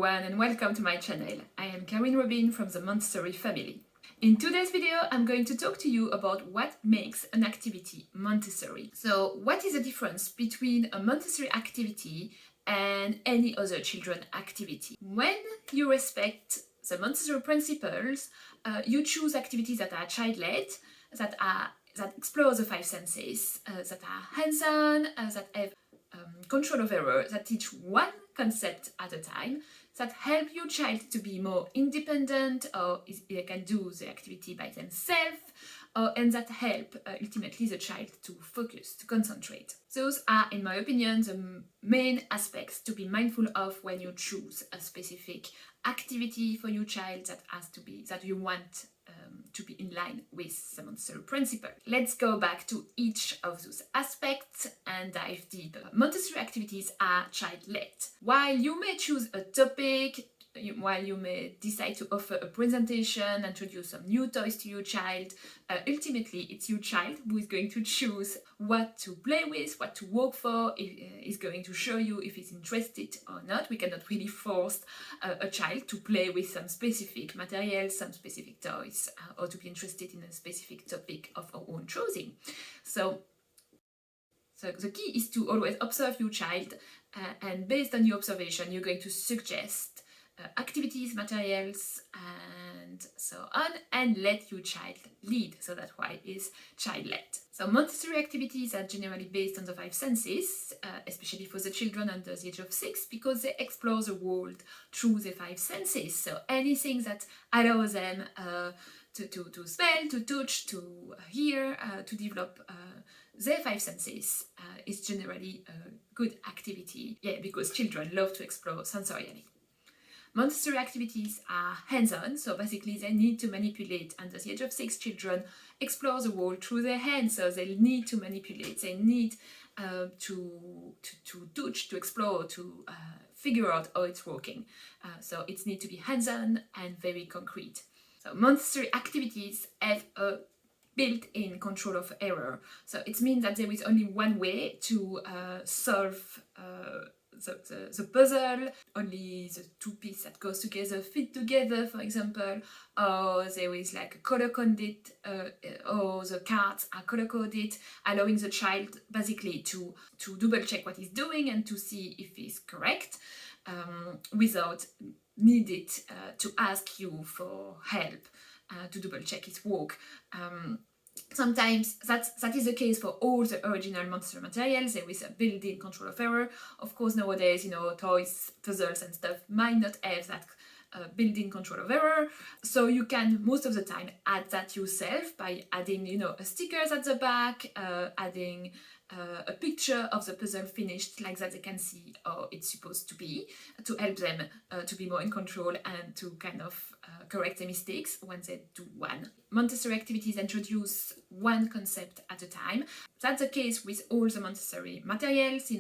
everyone and welcome to my channel. I am Karine Robin from the Montessori family. In today's video, I'm going to talk to you about what makes an activity Montessori. So what is the difference between a Montessori activity and any other children activity? When you respect the Montessori principles, you choose activities that are child-led, that explore the five senses, that are hands-on, that have control of error, that teach one concept at a time, that help your child to be more independent or they can do the activity by themselves, and that help ultimately the child to focus, to concentrate. Those are, in my opinion, the main aspects to be mindful of when you choose a specific activity for your child that you want to be in line with the Montessori principle. Let's go back to each of those aspects and dive deeper. Montessori activities are child-led. While you may choose a topic, while you may decide to offer a presentation, introduce some new toys to your child, ultimately it's your child who is going to choose what to play with, what to work for, is going to show you if he's interested or not. We cannot really force a child to play with some specific materials, some specific toys, or to be interested in a specific topic of our own choosing. So the key is to always observe your child, and based on your observation, you're going to suggest activities, materials, and so on, and let your child lead. So that's why it's child-led. So Montessori activities are generally based on the five senses, especially for the children under the age of 6, because they explore the world through the five senses. So anything that allows them to smell, to touch, to hear, to develop their five senses is generally a good activity. Yeah, because children love to explore sensorially. Montessori activities are hands-on, so basically they need to manipulate. Under the age of 6, children explore the world through their hands, so they need to manipulate, they need to touch, to explore, to figure out how it's working. So it needs to be hands-on and very concrete. So Montessori activities have a built-in control of error. So it means that there is only one way to solve the puzzle, only the two pieces that goes together fit together, for example, or there is like a color-coded, or the cards are color-coded, allowing the child basically to double-check what he's doing and to see if he's correct, without needed to ask you for help to double-check his work. Sometimes that is the case for all the original Montessori materials. There is a built-in control of error. Of course, nowadays, toys, puzzles and stuff might not have that built-in control of error. So you can, most of the time, add that yourself by adding, a stickers at the back, adding a picture of the puzzle finished, like that they can see how it's supposed to be, to help them to be more in control and to kind of correct the mistakes when they do one. Montessori activities introduce one concept at a time. That's the case with all the Montessori materials,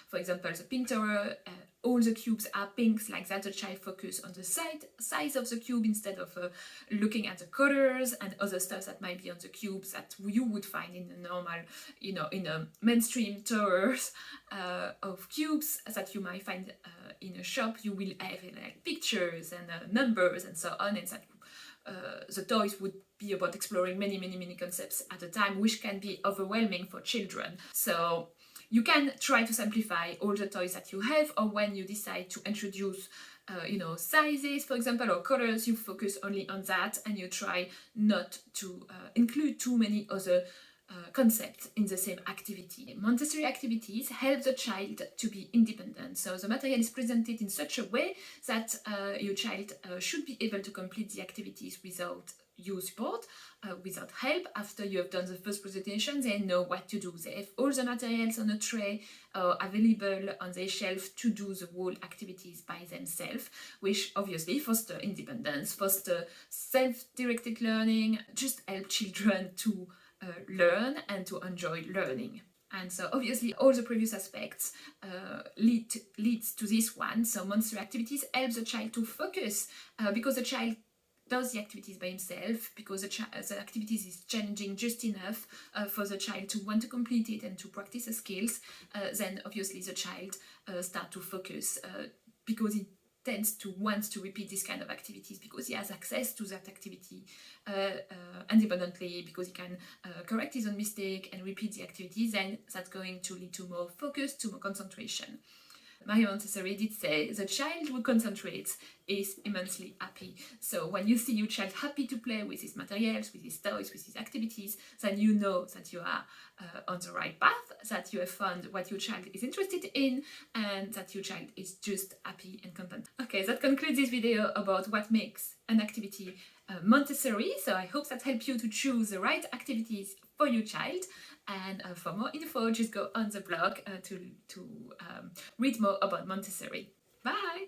for example, the pink tower, all the cubes are pinks, like that the child focus on the size of the cube instead of looking at the colors and other stuff that might be on the cubes that you would find in the normal, in a mainstream towers of cubes that you might find in a shop. You will have like pictures and numbers and so on, and that the toys would be about exploring many concepts at a time, which can be overwhelming for children. So you can try to simplify all the toys that you have, or when you decide to introduce sizes, for example, or colors, you focus only on that and you try not to include too many other concepts in the same activity. Montessori activities help the child to be independent. So the material is presented in such a way that your child should be able to complete the activities without your support, without help. After you have done the first presentation, they know what to do. They have all the materials on a tray available on their shelf to do the whole activities by themselves, which obviously foster independence, foster self-directed learning, just help children to learn and to enjoy learning. And so obviously all the previous aspects leads to this one. So Montessori activities help the child to focus, because the child does the activities by himself, because the activities is challenging just enough for the child to want to complete it and to practice the skills, then obviously the child start to focus because he tends to want to repeat this kind of activities because he has access to that activity independently, because he can correct his own mistake and repeat the activities, then that's going to lead to more focus, to more concentration. Marie Montessori did say, the child who concentrates is immensely happy. So when you see your child happy to play with his materials, with his toys, with his activities, then you know that you are on the right path, that you have found what your child is interested in, and that your child is just happy and content. Okay, that concludes this video about what makes an activity Montessori. So I hope that helped you to choose the right activities for your child. And for more info, just go on the blog to read more about Montessori. Bye!